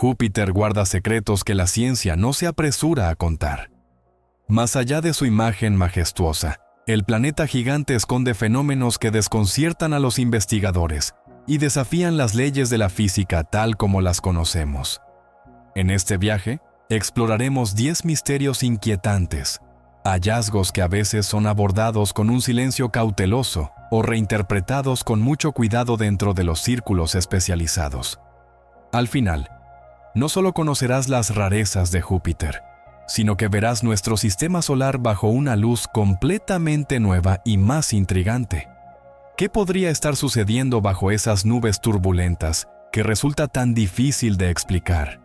Júpiter guarda secretos que la ciencia no se apresura a contar. Más allá de su imagen majestuosa, el planeta gigante esconde fenómenos que desconciertan a los investigadores y desafían las leyes de la física tal como las conocemos. En este viaje, exploraremos 10 misterios inquietantes, hallazgos que a veces son abordados con un silencio cauteloso o reinterpretados con mucho cuidado dentro de los círculos especializados. Al final, no solo conocerás las rarezas de Júpiter, sino que verás nuestro sistema solar bajo una luz completamente nueva y más intrigante. ¿Qué podría estar sucediendo bajo esas nubes turbulentas que resulta tan difícil de explicar?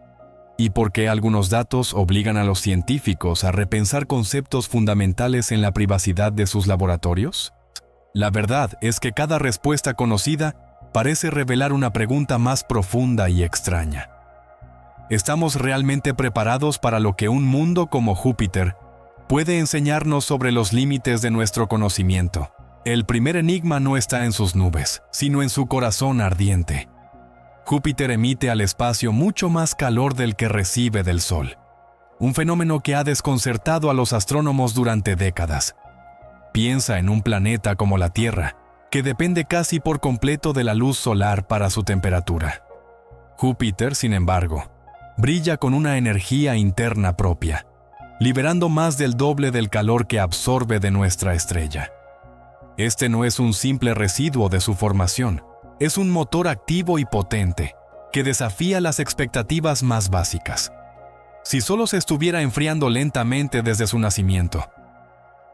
¿Y por qué algunos datos obligan a los científicos a repensar conceptos fundamentales en la privacidad de sus laboratorios? La verdad es que cada respuesta conocida parece revelar una pregunta más profunda y extraña. ¿Estamos realmente preparados para lo que un mundo como Júpiter puede enseñarnos sobre los límites de nuestro conocimiento? El primer enigma no está en sus nubes, sino en su corazón ardiente. Júpiter emite al espacio mucho más calor del que recibe del Sol, un fenómeno que ha desconcertado a los astrónomos durante décadas. Piensa en un planeta como la Tierra, que depende casi por completo de la luz solar para su temperatura. Júpiter, sin embargo, brilla con una energía interna propia, liberando más del doble del calor que absorbe de nuestra estrella. Este no es un simple residuo de su formación, es un motor activo y potente, que desafía las expectativas más básicas. Si solo se estuviera enfriando lentamente desde su nacimiento,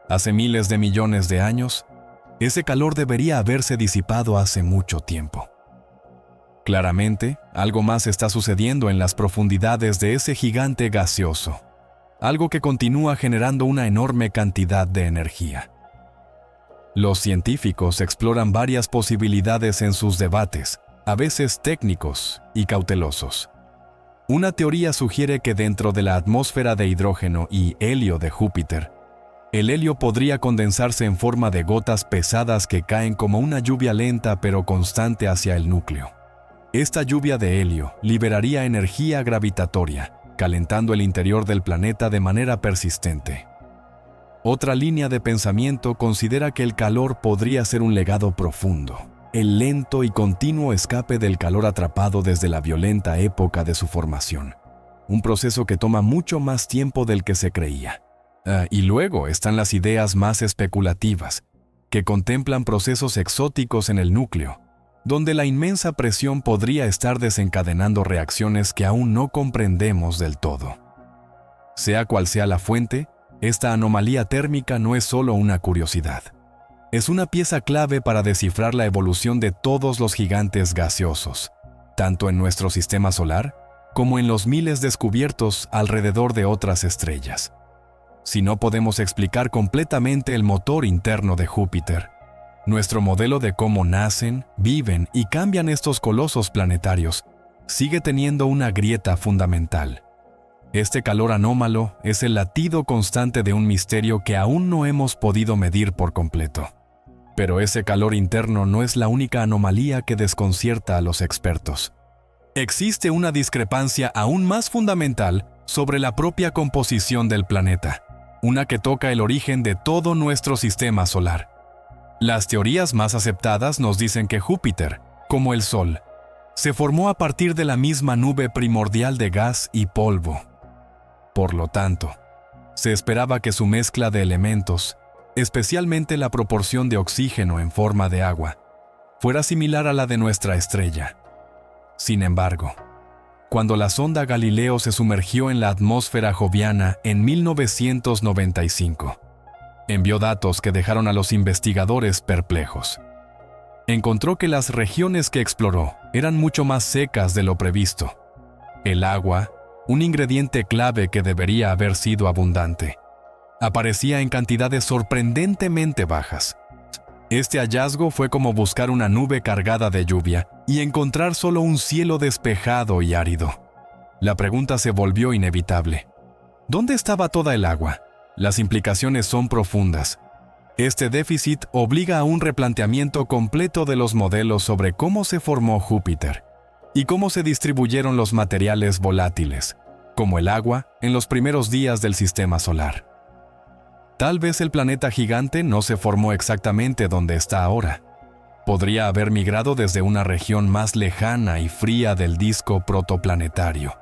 hace miles de millones de años, ese calor debería haberse disipado hace mucho tiempo. Claramente, algo más está sucediendo en las profundidades de ese gigante gaseoso, algo que continúa generando una enorme cantidad de energía. Los científicos exploran varias posibilidades en sus debates, a veces técnicos y cautelosos. Una teoría sugiere que dentro de la atmósfera de hidrógeno y helio de Júpiter, el helio podría condensarse en forma de gotas pesadas que caen como una lluvia lenta pero constante hacia el núcleo. Esta lluvia de helio liberaría energía gravitatoria, calentando el interior del planeta de manera persistente. Otra línea de pensamiento considera que el calor podría ser un legado profundo, el lento y continuo escape del calor atrapado desde la violenta época de su formación, un proceso que toma mucho más tiempo del que se creía. Y luego están las ideas más especulativas, que contemplan procesos exóticos en el núcleo, donde la inmensa presión podría estar desencadenando reacciones que aún no comprendemos del todo. Sea cual sea la fuente, esta anomalía térmica no es solo una curiosidad. Es una pieza clave para descifrar la evolución de todos los gigantes gaseosos, tanto en nuestro sistema solar como en los miles descubiertos alrededor de otras estrellas. Si no podemos explicar completamente el motor interno de Júpiter, nuestro modelo de cómo nacen, viven y cambian estos colosos planetarios sigue teniendo una grieta fundamental. Este calor anómalo es el latido constante de un misterio que aún no hemos podido medir por completo. Pero ese calor interno no es la única anomalía que desconcierta a los expertos. Existe una discrepancia aún más fundamental sobre la propia composición del planeta, una que toca el origen de todo nuestro sistema solar. Las teorías más aceptadas nos dicen que Júpiter, como el Sol, se formó a partir de la misma nube primordial de gas y polvo. Por lo tanto, se esperaba que su mezcla de elementos, especialmente la proporción de oxígeno en forma de agua, fuera similar a la de nuestra estrella. Sin embargo, cuando la sonda Galileo se sumergió en la atmósfera joviana en 1995, envió datos que dejaron a los investigadores perplejos. Encontró que las regiones que exploró eran mucho más secas de lo previsto. El agua, un ingrediente clave que debería haber sido abundante, aparecía en cantidades sorprendentemente bajas. Este hallazgo fue como buscar una nube cargada de lluvia y encontrar solo un cielo despejado y árido. La pregunta se volvió inevitable. ¿Dónde estaba toda el agua? Las implicaciones son profundas. Este déficit obliga a un replanteamiento completo de los modelos sobre cómo se formó Júpiter. y cómo se distribuyeron los materiales volátiles, como el agua, en los primeros días del sistema solar. Tal vez el planeta gigante no se formó exactamente donde está ahora. Podría haber migrado desde una región más lejana y fría del disco protoplanetario,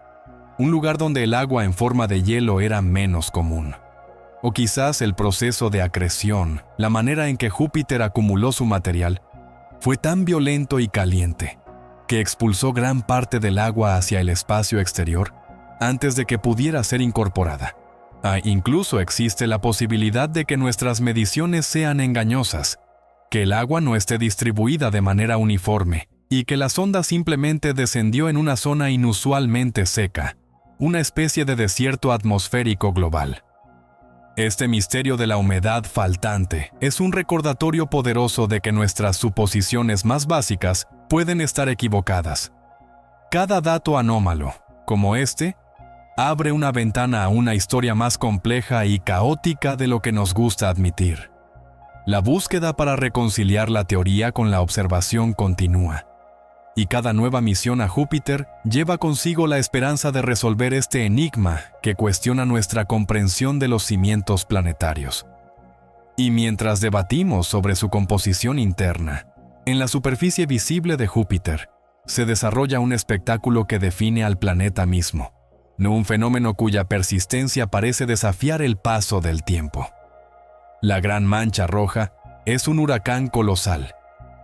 un lugar donde el agua en forma de hielo era menos común. O quizás el proceso de acreción, la manera en que Júpiter acumuló su material, fue tan violento y caliente que expulsó gran parte del agua hacia el espacio exterior antes de que pudiera ser incorporada. Incluso existe la posibilidad de que nuestras mediciones sean engañosas, que el agua no esté distribuida de manera uniforme y que la sonda simplemente descendió en una zona inusualmente seca, una especie de desierto atmosférico global. Este misterio de la humedad faltante es un recordatorio poderoso de que nuestras suposiciones más básicas pueden estar equivocadas. Cada dato anómalo, como este, abre una ventana a una historia más compleja y caótica de lo que nos gusta admitir. La búsqueda para reconciliar la teoría con la observación continúa, y cada nueva misión a Júpiter lleva consigo la esperanza de resolver este enigma que cuestiona nuestra comprensión de los cimientos planetarios. Y mientras debatimos sobre su composición interna, en la superficie visible de Júpiter se desarrolla un espectáculo que define al planeta mismo, no un fenómeno cuya persistencia parece desafiar el paso del tiempo. La Gran Mancha Roja es un huracán colosal,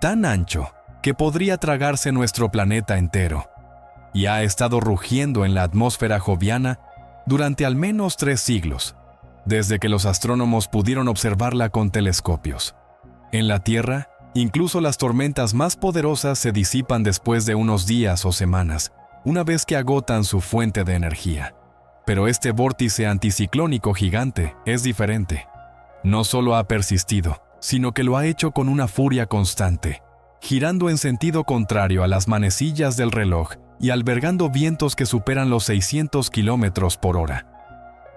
tan ancho que podría tragarse nuestro planeta entero, y ha estado rugiendo en la atmósfera joviana durante al menos 3 siglos, desde que los astrónomos pudieron observarla con telescopios. En la Tierra, incluso las tormentas más poderosas se disipan después de unos días o semanas, una vez que agotan su fuente de energía. Pero este vórtice anticiclónico gigante es diferente. No solo ha persistido, sino que lo ha hecho con una furia constante, girando en sentido contrario a las manecillas del reloj y albergando vientos que superan los 600 kilómetros por hora.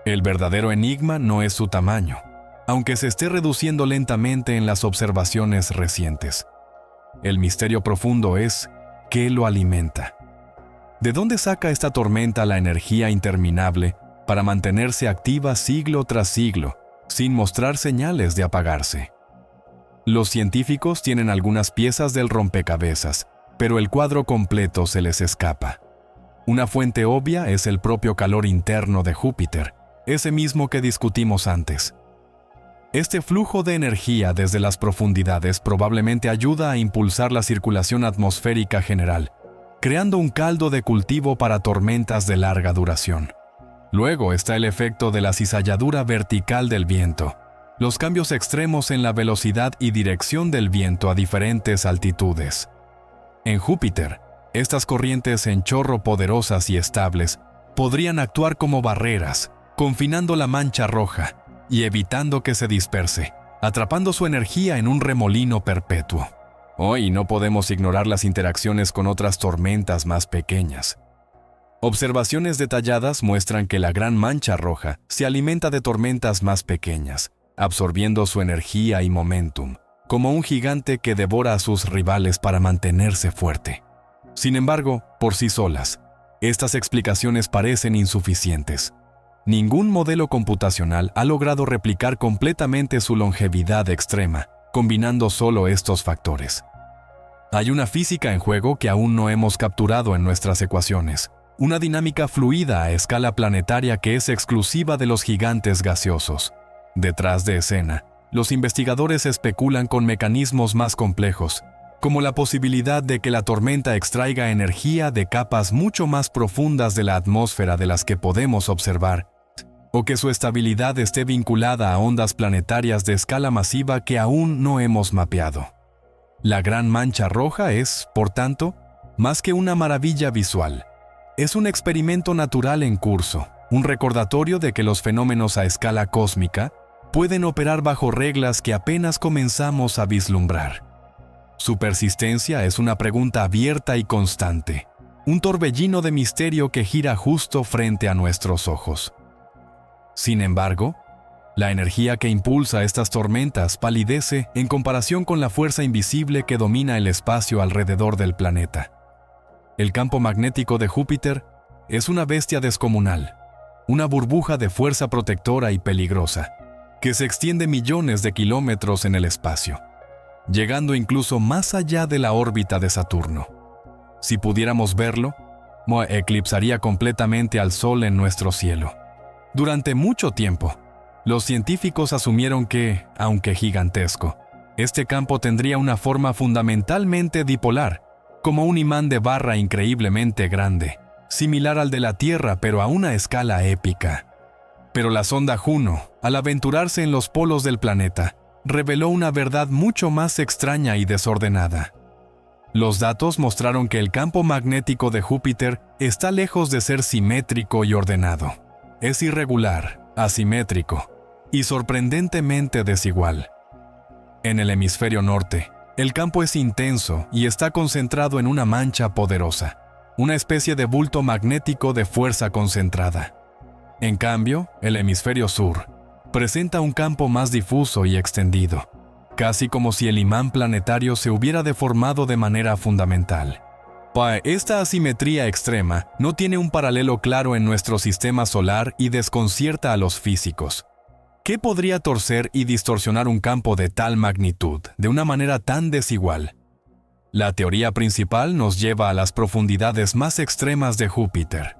El verdadero enigma no es su tamaño, aunque se esté reduciendo lentamente en las observaciones recientes. El misterio profundo es ¿qué lo alimenta? ¿De dónde saca esta tormenta la energía interminable para mantenerse activa siglo tras siglo, sin mostrar señales de apagarse? Los científicos tienen algunas piezas del rompecabezas, pero el cuadro completo se les escapa. Una fuente obvia es el propio calor interno de Júpiter, ese mismo que discutimos antes. Este flujo de energía desde las profundidades probablemente ayuda a impulsar la circulación atmosférica general, creando un caldo de cultivo para tormentas de larga duración. Luego está el efecto de la cizalladura vertical del viento, los cambios extremos en la velocidad y dirección del viento a diferentes altitudes. En Júpiter, estas corrientes en chorro poderosas y estables podrían actuar como barreras, confinando la mancha roja y evitando que se disperse, atrapando su energía en un remolino perpetuo. Hoy no podemos ignorar las interacciones con otras tormentas más pequeñas. Observaciones detalladas muestran que la Gran Mancha Roja se alimenta de tormentas más pequeñas, absorbiendo su energía y momentum, como un gigante que devora a sus rivales para mantenerse fuerte. Sin embargo, por sí solas, estas explicaciones parecen insuficientes. Ningún modelo computacional ha logrado replicar completamente su longevidad extrema, combinando solo estos factores. Hay una física en juego que aún no hemos capturado en nuestras ecuaciones, una dinámica fluida a escala planetaria que es exclusiva de los gigantes gaseosos. Detrás de escena, los investigadores especulan con mecanismos más complejos, como la posibilidad de que la tormenta extraiga energía de capas mucho más profundas de la atmósfera de las que podemos observar, o que su estabilidad esté vinculada a ondas planetarias de escala masiva que aún no hemos mapeado. La Gran Mancha Roja es, por tanto, más que una maravilla visual. Es un experimento natural en curso, un recordatorio de que los fenómenos a escala cósmica pueden operar bajo reglas que apenas comenzamos a vislumbrar. Su persistencia es una pregunta abierta y constante, un torbellino de misterio que gira justo frente a nuestros ojos. Sin embargo, la energía que impulsa estas tormentas palidece en comparación con la fuerza invisible que domina el espacio alrededor del planeta. El campo magnético de Júpiter es una bestia descomunal, una burbuja de fuerza protectora y peligrosa, que se extiende millones de kilómetros en el espacio, llegando incluso más allá de la órbita de Saturno. Si pudiéramos verlo, eclipsaría completamente al Sol en nuestro cielo. Durante mucho tiempo, los científicos asumieron que, aunque gigantesco, este campo tendría una forma fundamentalmente dipolar, como un imán de barra increíblemente grande, similar al de la Tierra pero a una escala épica. Pero la sonda Juno, al aventurarse en los polos del planeta, reveló una verdad mucho más extraña y desordenada. Los datos mostraron que el campo magnético de Júpiter está lejos de ser simétrico y ordenado. Es irregular, asimétrico y sorprendentemente desigual. En el hemisferio norte, el campo es intenso y está concentrado en una mancha poderosa, una especie de bulto magnético de fuerza concentrada. En cambio, el hemisferio sur presenta un campo más difuso y extendido, casi como si el imán planetario se hubiera deformado de manera fundamental. Esta asimetría extrema no tiene un paralelo claro en nuestro sistema solar y desconcierta a los físicos. ¿Qué podría torcer y distorsionar un campo de tal magnitud de una manera tan desigual? La teoría principal nos lleva a las profundidades más extremas de Júpiter,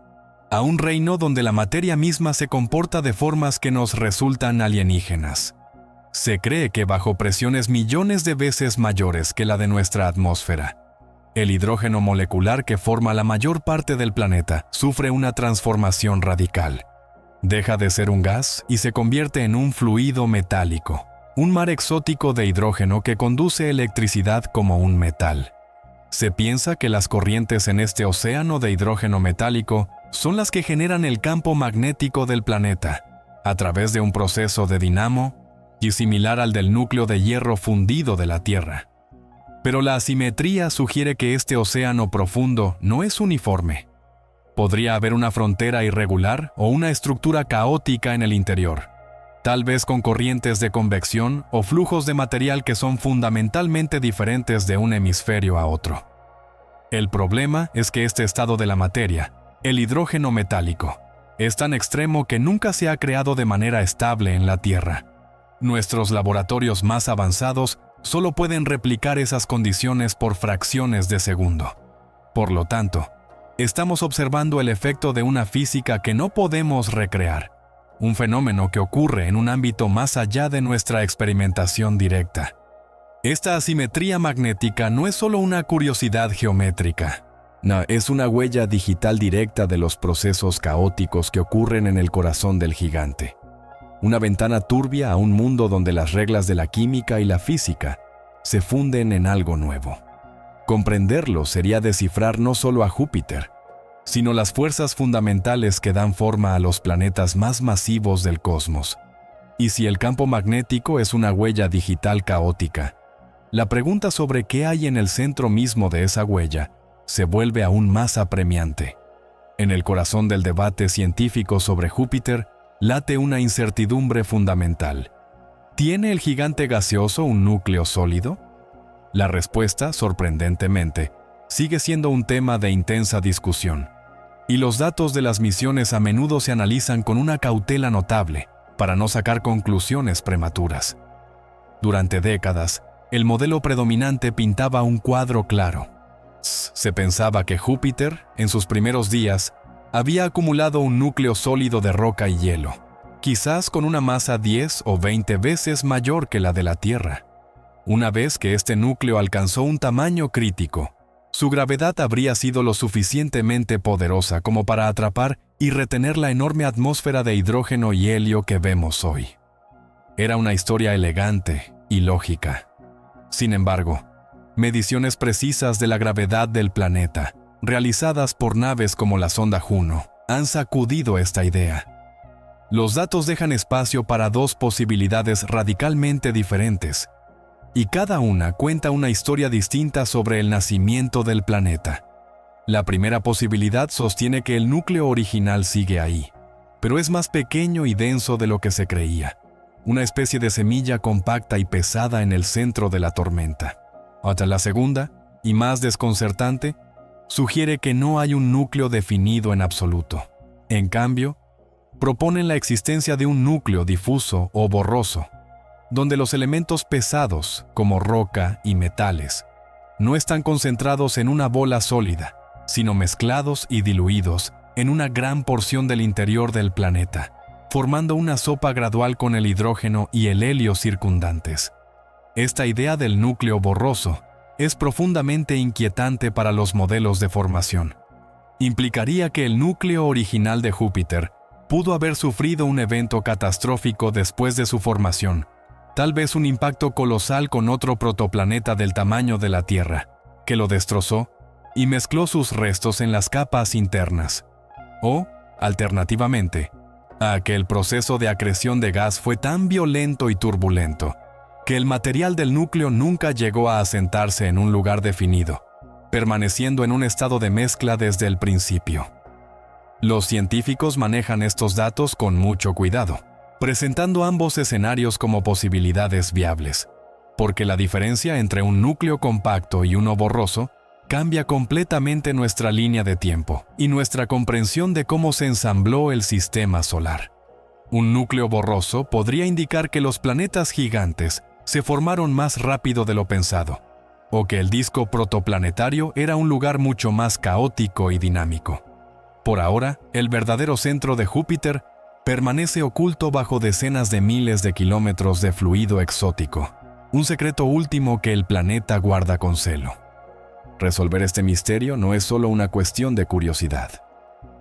a un reino donde la materia misma se comporta de formas que nos resultan alienígenas. Se cree que bajo presiones millones de veces mayores que la de nuestra atmósfera, el hidrógeno molecular que forma la mayor parte del planeta sufre una transformación radical. Deja de ser un gas y se convierte en un fluido metálico, un mar exótico de hidrógeno que conduce electricidad como un metal. Se piensa que las corrientes en este océano de hidrógeno metálico son las que generan el campo magnético del planeta, a través de un proceso de dinamo y similar al del núcleo de hierro fundido de la Tierra. Pero la asimetría sugiere que este océano profundo no es uniforme. Podría haber una frontera irregular o una estructura caótica en el interior, tal vez con corrientes de convección o flujos de material que son fundamentalmente diferentes de un hemisferio a otro. El problema es que este estado de la materia, el hidrógeno metálico, es tan extremo que nunca se ha creado de manera estable en la Tierra. Nuestros laboratorios más avanzados solo pueden replicar esas condiciones por fracciones de segundo. Por lo tanto, estamos observando el efecto de una física que no podemos recrear, un fenómeno que ocurre en un ámbito más allá de nuestra experimentación directa. Esta asimetría magnética no es solo una curiosidad geométrica. No, es una huella digital directa de los procesos caóticos que ocurren en el corazón del gigante. Una ventana turbia a un mundo donde las reglas de la química y la física se funden en algo nuevo. Comprenderlo sería descifrar no solo a Júpiter, sino las fuerzas fundamentales que dan forma a los planetas más masivos del cosmos. Y si el campo magnético es una huella digital caótica, la pregunta sobre qué hay en el centro mismo de esa huella se vuelve aún más apremiante. En el corazón del debate científico sobre Júpiter late una incertidumbre fundamental. ¿Tiene el gigante gaseoso un núcleo sólido? La respuesta, sorprendentemente, sigue siendo un tema de intensa discusión, y los datos de las misiones a menudo se analizan con una cautela notable para no sacar conclusiones prematuras. Durante décadas, el modelo predominante pintaba un cuadro claro. Se pensaba que Júpiter, en sus primeros días, había acumulado un núcleo sólido de roca y hielo, quizás con una masa 10 o 20 veces mayor que la de la Tierra. Una vez que este núcleo alcanzó un tamaño crítico, su gravedad habría sido lo suficientemente poderosa como para atrapar y retener la enorme atmósfera de hidrógeno y helio que vemos hoy. Era una historia elegante y lógica. Sin embargo, mediciones precisas de la gravedad del planeta, realizadas por naves como la sonda Juno, han sacudido esta idea. Los datos dejan espacio para dos posibilidades radicalmente diferentes, y cada una cuenta una historia distinta sobre el nacimiento del planeta. La primera posibilidad sostiene que el núcleo original sigue ahí, pero es más pequeño y denso de lo que se creía, una especie de semilla compacta y pesada en el centro de la tormenta. Hasta la segunda, y más desconcertante, sugiere que no hay un núcleo definido en absoluto. En cambio, proponen la existencia de un núcleo difuso o borroso, donde los elementos pesados, como roca y metales, no están concentrados en una bola sólida, sino mezclados y diluidos en una gran porción del interior del planeta, formando una sopa gradual con el hidrógeno y el helio circundantes. Esta idea del núcleo borroso es profundamente inquietante para los modelos de formación. Implicaría que el núcleo original de Júpiter pudo haber sufrido un evento catastrófico después de su formación, tal vez un impacto colosal con otro protoplaneta del tamaño de la Tierra, que lo destrozó y mezcló sus restos en las capas internas. O, alternativamente, a que el proceso de acreción de gas fue tan violento y turbulento que el material del núcleo nunca llegó a asentarse en un lugar definido, permaneciendo en un estado de mezcla desde el principio. Los científicos manejan estos datos con mucho cuidado, presentando ambos escenarios como posibilidades viables, porque la diferencia entre un núcleo compacto y uno borroso cambia completamente nuestra línea de tiempo y nuestra comprensión de cómo se ensambló el sistema solar. Un núcleo borroso podría indicar que los planetas gigantes se formaron más rápido de lo pensado, o que el disco protoplanetario era un lugar mucho más caótico y dinámico. Por ahora, el verdadero centro de Júpiter permanece oculto bajo decenas de miles de kilómetros de fluido exótico, un secreto último que el planeta guarda con celo. Resolver este misterio no es solo una cuestión de curiosidad.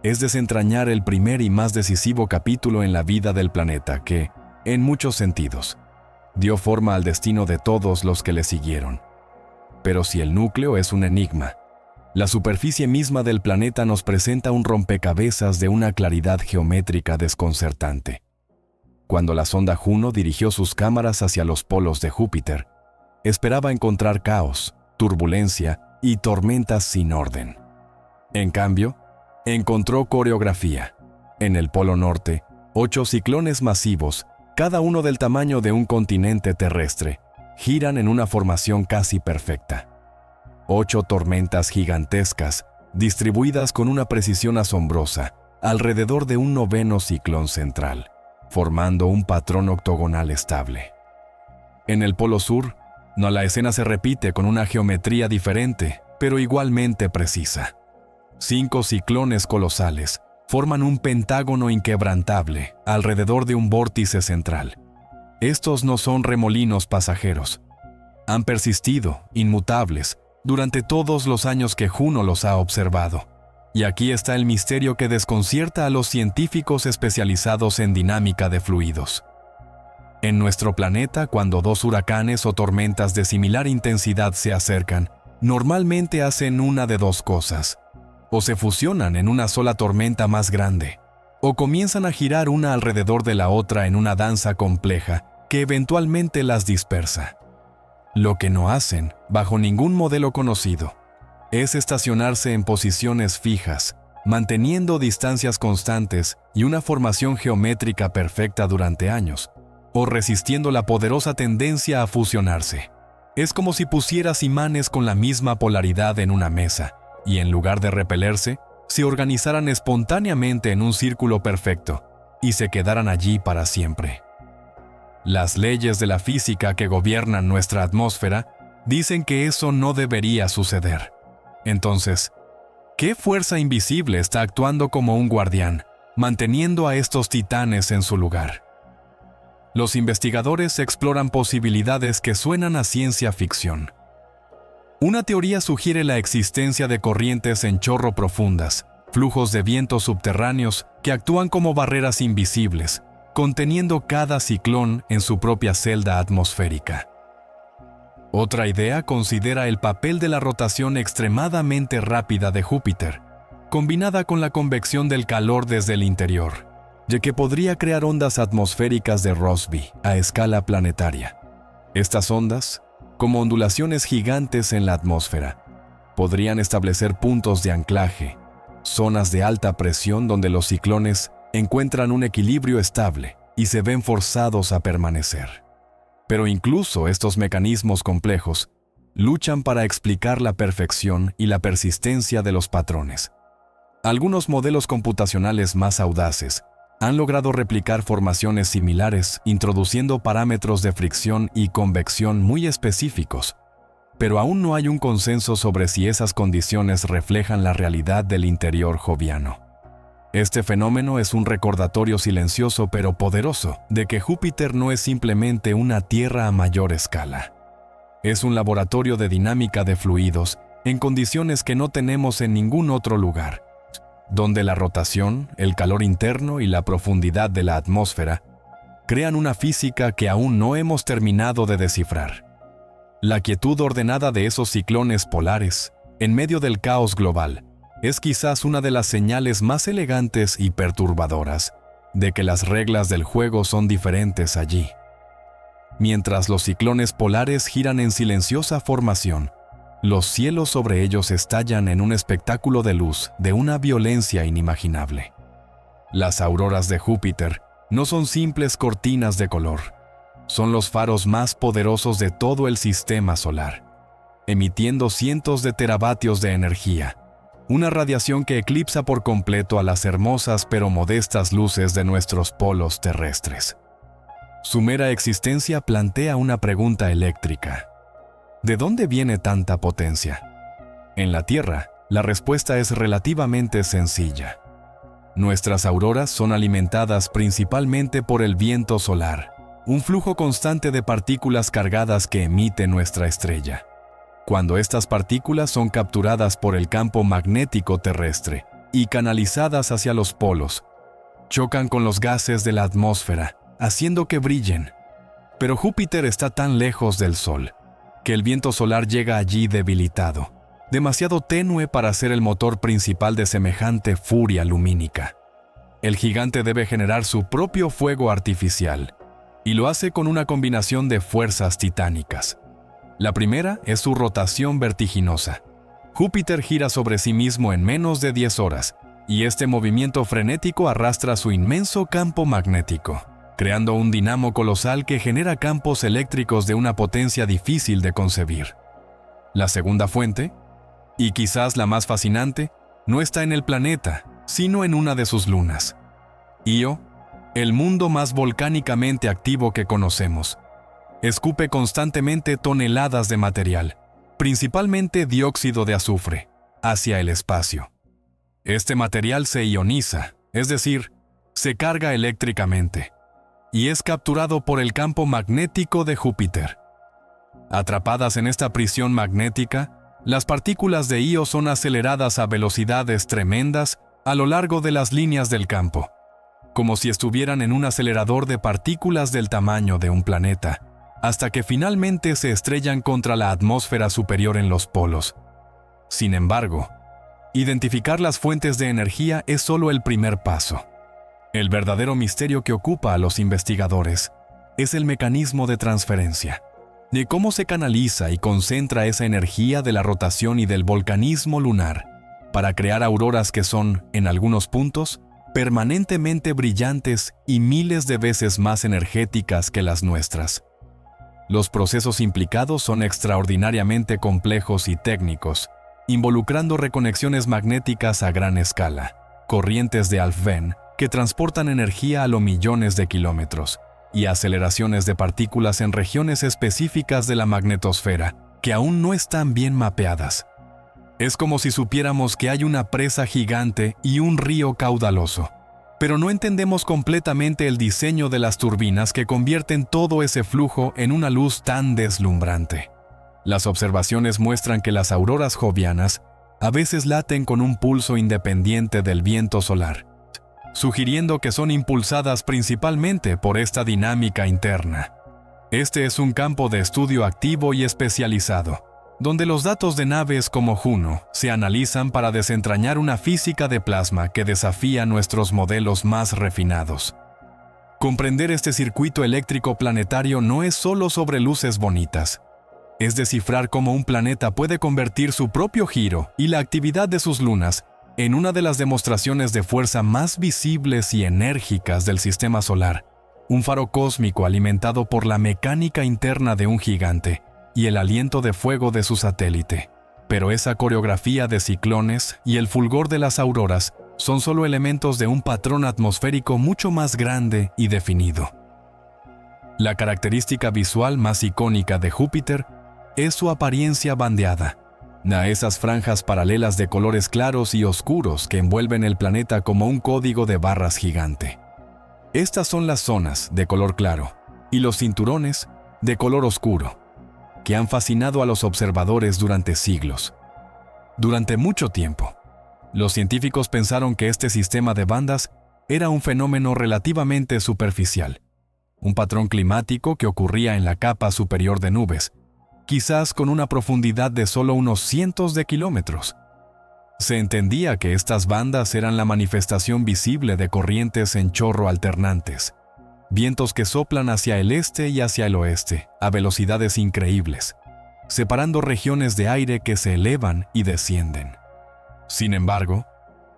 Es desentrañar el primer y más decisivo capítulo en la vida del planeta que, en muchos sentidos, dio forma al destino de todos los que le siguieron. Pero si el núcleo es un enigma, la superficie misma del planeta nos presenta un rompecabezas de una claridad geométrica desconcertante. Cuando la sonda Juno dirigió sus cámaras hacia los polos de Júpiter, esperaba encontrar caos, turbulencia y tormentas sin orden. En cambio, encontró coreografía. En el Polo Norte, 8 ciclones masivos, cada uno del tamaño de un continente terrestre, giran en una formación casi perfecta. 8 tormentas gigantescas, distribuidas con una precisión asombrosa, alrededor de un noveno ciclón central, formando un patrón octogonal estable. En el Polo Sur, la escena se repite con una geometría diferente, pero igualmente precisa. 5 ciclones colosales forman un pentágono inquebrantable alrededor de un vórtice central. Estos no son remolinos pasajeros. Han persistido, inmutables, durante todos los años que Juno los ha observado. Y aquí está el misterio que desconcierta a los científicos especializados en dinámica de fluidos. En nuestro planeta, cuando 2 huracanes o tormentas de similar intensidad se acercan, normalmente hacen una de 2 cosas. O se fusionan en una sola tormenta más grande, o comienzan a girar una alrededor de la otra en una danza compleja que eventualmente las dispersa. Lo que no hacen, bajo ningún modelo conocido, es estacionarse en posiciones fijas, manteniendo distancias constantes y una formación geométrica perfecta durante años, o resistiendo la poderosa tendencia a fusionarse. Es como si pusieras imanes con la misma polaridad en una mesa, y en lugar de repelerse, se organizaran espontáneamente en un círculo perfecto, y se quedaran allí para siempre. Las leyes de la física que gobiernan nuestra atmósfera dicen que eso no debería suceder. Entonces, ¿qué fuerza invisible está actuando como un guardián, manteniendo a estos titanes en su lugar? Los investigadores exploran posibilidades que suenan a ciencia ficción. Una teoría sugiere la existencia de corrientes en chorro profundas, flujos de vientos subterráneos que actúan como barreras invisibles, conteniendo cada ciclón en su propia celda atmosférica. Otra idea considera el papel de la rotación extremadamente rápida de Júpiter, combinada con la convección del calor desde el interior, ya que podría crear ondas atmosféricas de Rossby a escala planetaria. Estas ondas, como ondulaciones gigantes en la atmósfera, podrían establecer puntos de anclaje, zonas de alta presión donde los ciclones encuentran un equilibrio estable y se ven forzados a permanecer. Pero incluso estos mecanismos complejos, luchan para explicar la perfección y la persistencia de los patrones. Algunos modelos computacionales más audaces han logrado replicar formaciones similares introduciendo parámetros de fricción y convección muy específicos, pero aún no hay un consenso sobre si esas condiciones reflejan la realidad del interior joviano. Este fenómeno es un recordatorio silencioso pero poderoso de que Júpiter no es simplemente una Tierra a mayor escala. Es un laboratorio de dinámica de fluidos en condiciones que no tenemos en ningún otro lugar, donde la rotación, el calor interno y la profundidad de la atmósfera crean una física que aún no hemos terminado de descifrar. La quietud ordenada de esos ciclones polares, en medio del caos global, es quizás una de las señales más elegantes y perturbadoras de que las reglas del juego son diferentes allí. Mientras los ciclones polares giran en silenciosa formación, los cielos sobre ellos estallan en un espectáculo de luz de una violencia inimaginable. Las auroras de Júpiter no son simples cortinas de color, son los faros más poderosos de todo el sistema solar, emitiendo cientos de teravatios de energía, una radiación que eclipsa por completo a las hermosas pero modestas luces de nuestros polos terrestres. Su mera existencia plantea una pregunta eléctrica. ¿De dónde viene tanta potencia? En la Tierra, la respuesta es relativamente sencilla. Nuestras auroras son alimentadas principalmente por el viento solar, un flujo constante de partículas cargadas que emite nuestra estrella. Cuando estas partículas son capturadas por el campo magnético terrestre y canalizadas hacia los polos, chocan con los gases de la atmósfera, haciendo que brillen. Pero Júpiter está tan lejos del Sol que el viento solar llega allí debilitado, demasiado tenue para ser el motor principal de semejante furia lumínica. El gigante debe generar su propio fuego artificial, y lo hace con una combinación de fuerzas titánicas. La primera es su rotación vertiginosa. Júpiter gira sobre sí mismo en menos de 10 horas, y este movimiento frenético arrastra su inmenso campo magnético, creando un dinamo colosal que genera campos eléctricos de una potencia difícil de concebir. La segunda fuente, y quizás la más fascinante, no está en el planeta, sino en una de sus lunas. Io, el mundo más volcánicamente activo que conocemos, escupe constantemente toneladas de material, principalmente dióxido de azufre, hacia el espacio. Este material se ioniza, es decir, se carga eléctricamente, y es capturado por el campo magnético de Júpiter. Atrapadas en esta prisión magnética, las partículas de Io son aceleradas a velocidades tremendas a lo largo de las líneas del campo, como si estuvieran en un acelerador de partículas del tamaño de un planeta, hasta que finalmente se estrellan contra la atmósfera superior en los polos. Sin embargo, identificar las fuentes de energía es solo el primer paso. El verdadero misterio que ocupa a los investigadores es el mecanismo de transferencia, de cómo se canaliza y concentra esa energía de la rotación y del volcanismo lunar para crear auroras que son, en algunos puntos, permanentemente brillantes y miles de veces más energéticas que las nuestras. Los procesos implicados son extraordinariamente complejos y técnicos, involucrando reconexiones magnéticas a gran escala, corrientes de Alfvén que transportan energía a lo millones de kilómetros, y aceleraciones de partículas en regiones específicas de la magnetosfera que aún no están bien mapeadas. Es como si supiéramos que hay una presa gigante y un río caudaloso, pero no entendemos completamente el diseño de las turbinas que convierten todo ese flujo en una luz tan deslumbrante. Las observaciones muestran que las auroras jovianas a veces laten con un pulso independiente del viento solar, sugiriendo que son impulsadas principalmente por esta dinámica interna. Este es un campo de estudio activo y especializado, donde los datos de naves como Juno se analizan para desentrañar una física de plasma que desafía nuestros modelos más refinados. Comprender este circuito eléctrico planetario no es solo sobre luces bonitas, es descifrar cómo un planeta puede convertir su propio giro y la actividad de sus lunas en una de las demostraciones de fuerza más visibles y enérgicas del sistema solar, un faro cósmico alimentado por la mecánica interna de un gigante y el aliento de fuego de su satélite. Pero esa coreografía de ciclones y el fulgor de las auroras son solo elementos de un patrón atmosférico mucho más grande y definido. La característica visual más icónica de Júpiter es su apariencia bandeada, esas franjas paralelas de colores claros y oscuros que envuelven el planeta como un código de barras gigante. Estas son las zonas de color claro y los cinturones de color oscuro, que han fascinado a los observadores durante siglos. Durante mucho tiempo, los científicos pensaron que este sistema de bandas era un fenómeno relativamente superficial, un patrón climático que ocurría en la capa superior de nubes, quizás con una profundidad de solo unos cientos de kilómetros. Se entendía que estas bandas eran la manifestación visible de corrientes en chorro alternantes, vientos que soplan hacia el este y hacia el oeste a velocidades increíbles, separando regiones de aire que se elevan y descienden. Sin embargo,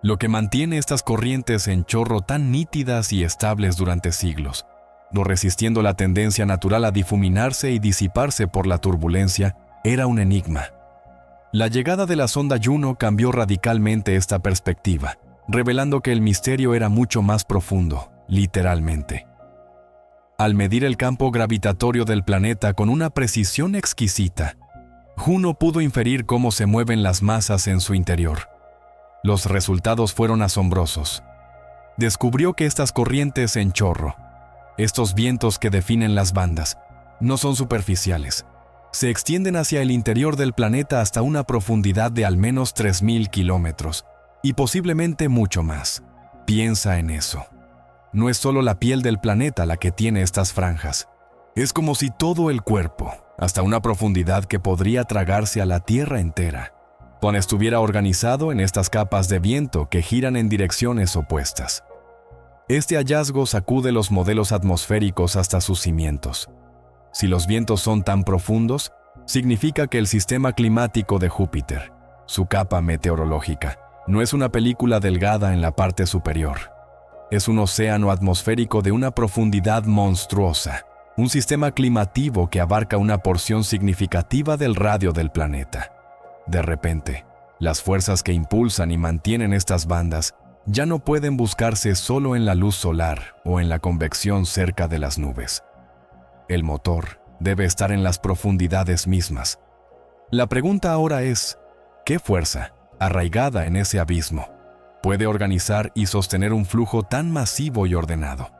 lo que mantiene estas corrientes en chorro tan nítidas y estables durante siglos, no resistiendo la tendencia natural a difuminarse y disiparse por la turbulencia, era un enigma. La llegada de la sonda Juno cambió radicalmente esta perspectiva, revelando que el misterio era mucho más profundo, literalmente. Al medir el campo gravitatorio del planeta con una precisión exquisita, Juno pudo inferir cómo se mueven las masas en su interior. Los resultados fueron asombrosos. Descubrió que estas corrientes en chorro, estos vientos que definen las bandas, no son superficiales. Se extienden hacia el interior del planeta hasta una profundidad de al menos 3.000 kilómetros, y posiblemente mucho más. Piensa en eso. No es solo la piel del planeta la que tiene estas franjas. Es como si todo el cuerpo, hasta una profundidad que podría tragarse a la Tierra entera, estuviera organizado en estas capas de viento que giran en direcciones opuestas. Este hallazgo sacude los modelos atmosféricos hasta sus cimientos. Si los vientos son tan profundos, significa que el sistema climático de Júpiter, su capa meteorológica, no es una película delgada en la parte superior. Es un océano atmosférico de una profundidad monstruosa, un sistema climativo que abarca una porción significativa del radio del planeta. De repente, las fuerzas que impulsan y mantienen estas bandas ya no pueden buscarse solo en la luz solar o en la convección cerca de las nubes. El motor debe estar en las profundidades mismas. La pregunta ahora es, ¿qué fuerza, arraigada en ese abismo, puede organizar y sostener un flujo tan masivo y ordenado?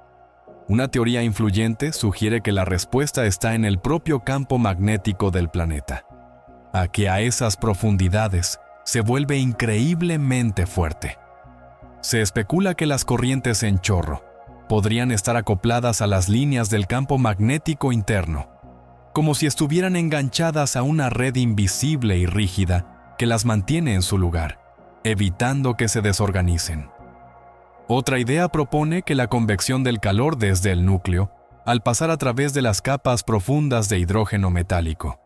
Una teoría influyente sugiere que la respuesta está en el propio campo magnético del planeta, a que a esas profundidades se vuelve increíblemente fuerte. Se especula que las corrientes en chorro podrían estar acopladas a las líneas del campo magnético interno, como si estuvieran enganchadas a una red invisible y rígida que las mantiene en su lugar, evitando que se desorganicen. Otra idea propone que la convección del calor desde el núcleo, al pasar a través de las capas profundas de hidrógeno metálico,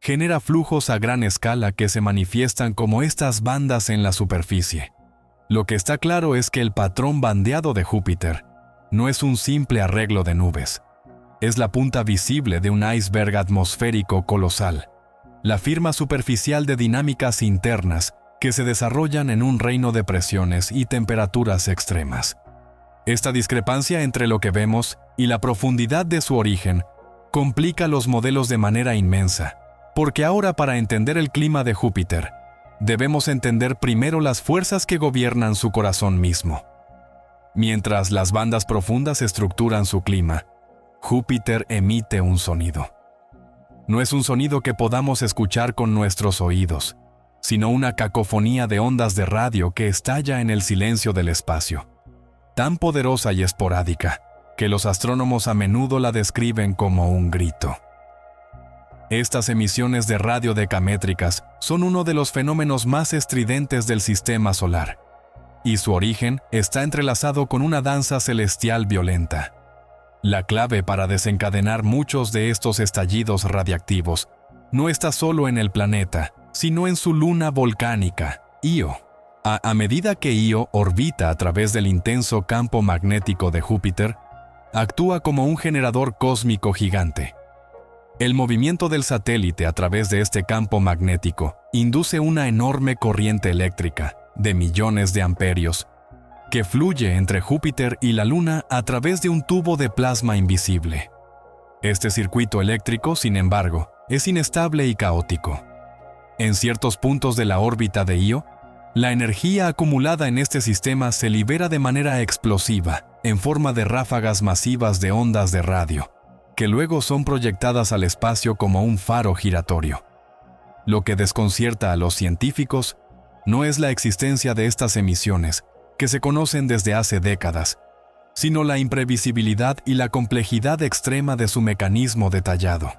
genera flujos a gran escala que se manifiestan como estas bandas en la superficie. Lo que está claro es que el patrón bandeado de Júpiter no es un simple arreglo de nubes. Es la punta visible de un iceberg atmosférico colosal, la firma superficial de dinámicas internas que se desarrollan en un reino de presiones y temperaturas extremas. Esta discrepancia entre lo que vemos y la profundidad de su origen complica los modelos de manera inmensa, porque ahora para entender el clima de Júpiter, debemos entender primero las fuerzas que gobiernan su corazón mismo. Mientras las bandas profundas estructuran su clima, Júpiter emite un sonido. No es un sonido que podamos escuchar con nuestros oídos, sino una cacofonía de ondas de radio que estalla en el silencio del espacio, tan poderosa y esporádica que los astrónomos a menudo la describen como un grito. Estas emisiones de radio decamétricas son uno de los fenómenos más estridentes del sistema solar, y su origen está entrelazado con una danza celestial violenta. La clave para desencadenar muchos de estos estallidos radiactivos no está solo en el planeta, sino en su luna volcánica, Io. A medida que Io orbita a través del intenso campo magnético de Júpiter, actúa como un generador cósmico gigante. El movimiento del satélite a través de este campo magnético induce una enorme corriente eléctrica de millones de amperios que fluye entre Júpiter y la Luna a través de un tubo de plasma invisible. Este circuito eléctrico, sin embargo, es inestable y caótico. En ciertos puntos de la órbita de Io, la energía acumulada en este sistema se libera de manera explosiva, en forma de ráfagas masivas de ondas de radio, que luego son proyectadas al espacio como un faro giratorio. Lo que desconcierta a los científicos no es la existencia de estas emisiones, que se conocen desde hace décadas, sino la imprevisibilidad y la complejidad extrema de su mecanismo detallado.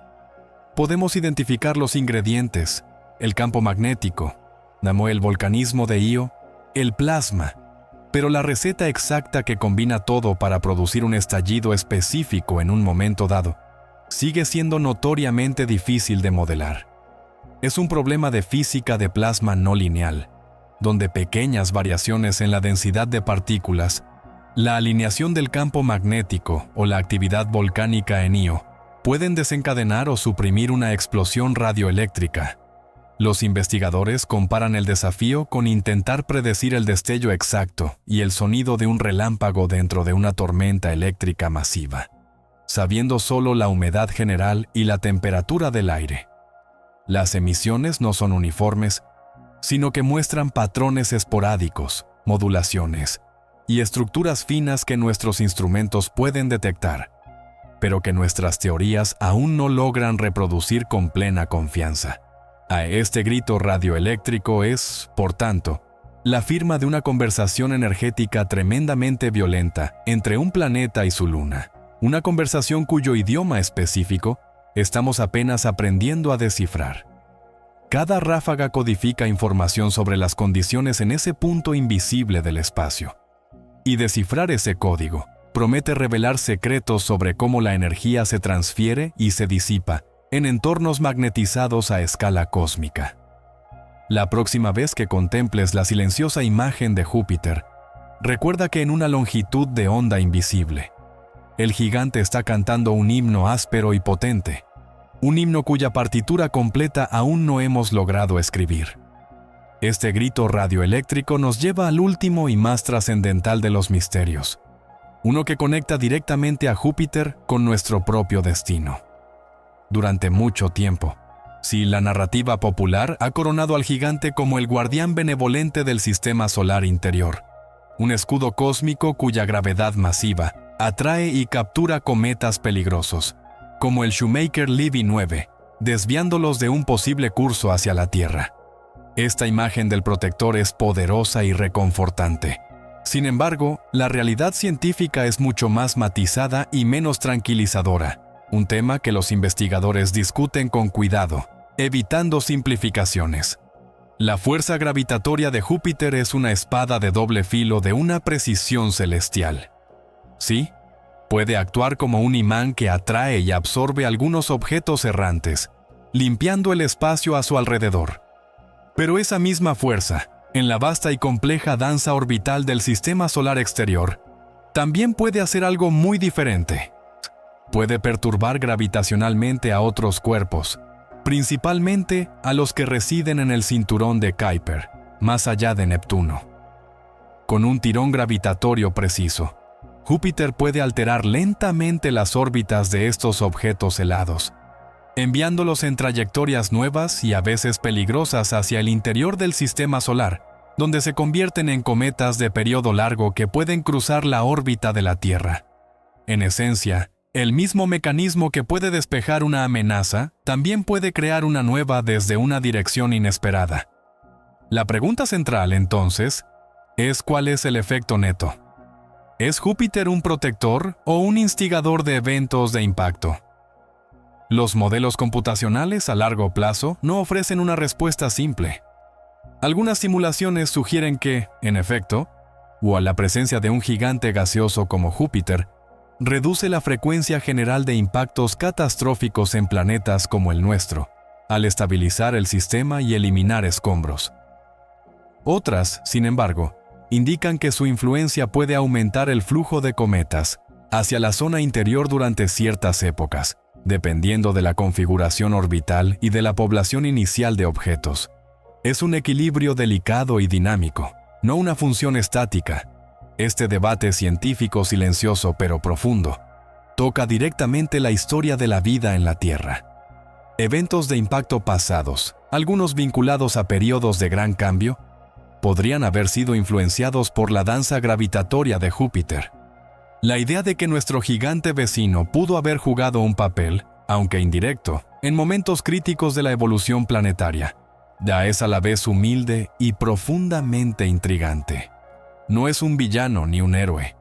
Podemos identificar los ingredientes, el campo magnético, el volcanismo de Io, el plasma, pero la receta exacta que combina todo para producir un estallido específico en un momento dado sigue siendo notoriamente difícil de modelar. Es un problema de física de plasma no lineal, donde pequeñas variaciones en la densidad de partículas, la alineación del campo magnético o la actividad volcánica en Io pueden desencadenar o suprimir una explosión radioeléctrica. Los investigadores comparan el desafío con intentar predecir el destello exacto y el sonido de un relámpago dentro de una tormenta eléctrica masiva, sabiendo solo la humedad general y la temperatura del aire. Las emisiones no son uniformes, sino que muestran patrones esporádicos, modulaciones y estructuras finas que nuestros instrumentos pueden detectar, pero que nuestras teorías aún no logran reproducir con plena confianza. A este grito radioeléctrico es, por tanto, la firma de una conversación energética tremendamente violenta entre un planeta y su luna, una conversación cuyo idioma específico estamos apenas aprendiendo a descifrar. Cada ráfaga codifica información sobre las condiciones en ese punto invisible del espacio. Y descifrar ese código promete revelar secretos sobre cómo la energía se transfiere y se disipa en entornos magnetizados a escala cósmica. La próxima vez que contemples la silenciosa imagen de Júpiter, recuerda que en una longitud de onda invisible, el gigante está cantando un himno áspero y potente, un himno cuya partitura completa aún no hemos logrado escribir. Este grito radioeléctrico nos lleva al último y más trascendental de los misterios, uno que conecta directamente a Júpiter con nuestro propio destino. Durante mucho tiempo, si la narrativa popular ha coronado al gigante como el guardián benevolente del sistema solar interior, un escudo cósmico cuya gravedad masiva atrae y captura cometas peligrosos, como el Shoemaker-Levy 9, desviándolos de un posible curso hacia la Tierra. Esta imagen del protector es poderosa y reconfortante. Sin embargo, la realidad científica es mucho más matizada y menos tranquilizadora, un tema que los investigadores discuten con cuidado, evitando simplificaciones. La fuerza gravitatoria de Júpiter es una espada de doble filo de una precisión celestial. Sí, puede actuar como un imán que atrae y absorbe algunos objetos errantes, limpiando el espacio a su alrededor. Pero esa misma fuerza, en la vasta y compleja danza orbital del sistema solar exterior, también puede hacer algo muy diferente. Puede perturbar gravitacionalmente a otros cuerpos, principalmente a los que residen en el cinturón de Kuiper, más allá de Neptuno. Con un tirón gravitatorio preciso, Júpiter puede alterar lentamente las órbitas de estos objetos helados, enviándolos en trayectorias nuevas y a veces peligrosas hacia el interior del sistema solar, donde se convierten en cometas de periodo largo que pueden cruzar la órbita de la Tierra. En esencia, el mismo mecanismo que puede despejar una amenaza, también puede crear una nueva desde una dirección inesperada. La pregunta central, entonces, es ¿cuál es el efecto neto? ¿Es Júpiter un protector o un instigador de eventos de impacto? Los modelos computacionales a largo plazo no ofrecen una respuesta simple. Algunas simulaciones sugieren que, en efecto, o a la presencia de un gigante gaseoso como Júpiter, reduce la frecuencia general de impactos catastróficos en planetas como el nuestro, al estabilizar el sistema y eliminar escombros. Otras, sin embargo, indican que su influencia puede aumentar el flujo de cometas hacia la zona interior durante ciertas épocas, dependiendo de la configuración orbital y de la población inicial de objetos. Es un equilibrio delicado y dinámico, no una función estática. Este debate científico silencioso pero profundo toca directamente la historia de la vida en la Tierra. Eventos de impacto pasados, algunos vinculados a periodos de gran cambio, podrían haber sido influenciados por la danza gravitatoria de Júpiter. La idea de que nuestro gigante vecino pudo haber jugado un papel, aunque indirecto, en momentos críticos de la evolución planetaria, ya es a la vez humilde y profundamente intrigante. No es un villano ni un héroe,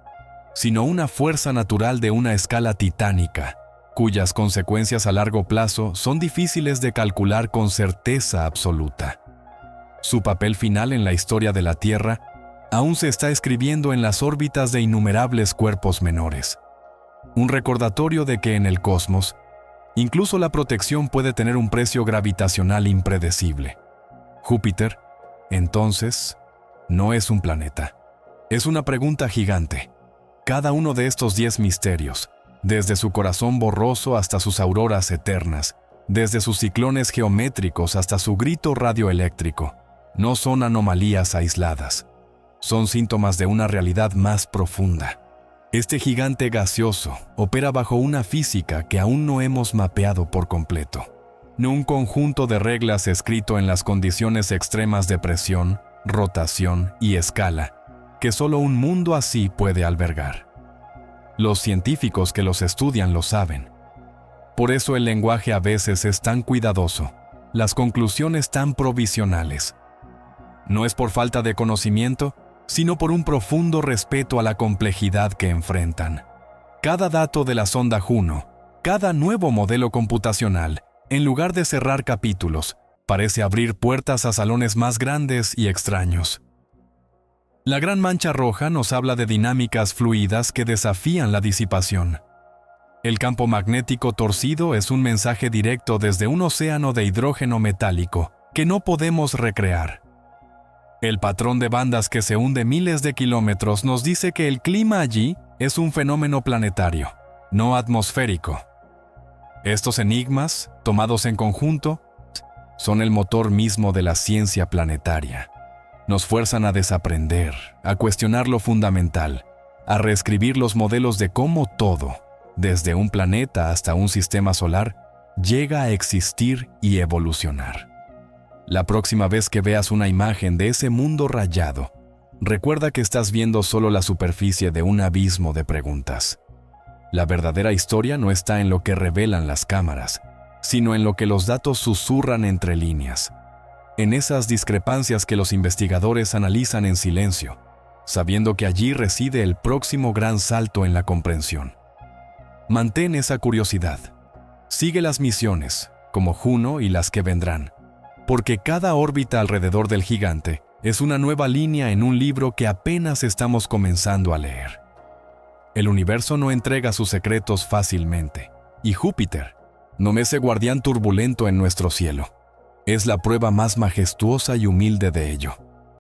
sino una fuerza natural de una escala titánica, cuyas consecuencias a largo plazo son difíciles de calcular con certeza absoluta. Su papel final en la historia de la Tierra aún se está escribiendo en las órbitas de innumerables cuerpos menores. Un recordatorio de que en el cosmos, incluso la protección puede tener un precio gravitacional impredecible. Júpiter, entonces, no es un planeta. Es una pregunta gigante. Cada uno de estos 10 misterios, desde su corazón borroso hasta sus auroras eternas, desde sus ciclones geométricos hasta su grito radioeléctrico, no son anomalías aisladas. Son síntomas de una realidad más profunda. Este gigante gaseoso opera bajo una física que aún no hemos mapeado por completo. No un conjunto de reglas escrito en las condiciones extremas de presión, rotación y escala que solo un mundo así puede albergar. Los científicos que los estudian lo saben. Por eso el lenguaje a veces es tan cuidadoso, las conclusiones tan provisionales. No es por falta de conocimiento, sino por un profundo respeto a la complejidad que enfrentan. Cada dato de la sonda Juno, cada nuevo modelo computacional, en lugar de cerrar capítulos, parece abrir puertas a salones más grandes y extraños. La Gran Mancha Roja nos habla de dinámicas fluidas que desafían la disipación. El campo magnético torcido es un mensaje directo desde un océano de hidrógeno metálico que no podemos recrear. El patrón de bandas que se hunde miles de kilómetros nos dice que el clima allí es un fenómeno planetario, no atmosférico. Estos enigmas, tomados en conjunto, son el motor mismo de la ciencia planetaria. Nos fuerzan a desaprender, a cuestionar lo fundamental, a reescribir los modelos de cómo todo, desde un planeta hasta un sistema solar, llega a existir y evolucionar. La próxima vez que veas una imagen de ese mundo rayado, recuerda que estás viendo solo la superficie de un abismo de preguntas. La verdadera historia no está en lo que revelan las cámaras, sino en lo que los datos susurran entre líneas. En esas discrepancias que los investigadores analizan en silencio, sabiendo que allí reside el próximo gran salto en la comprensión. Mantén esa curiosidad. Sigue las misiones, como Juno y las que vendrán, porque cada órbita alrededor del gigante es una nueva línea en un libro que apenas estamos comenzando a leer. El universo no entrega sus secretos fácilmente, y Júpiter, no ese guardián turbulento en nuestro cielo, es la prueba más majestuosa y humilde de ello.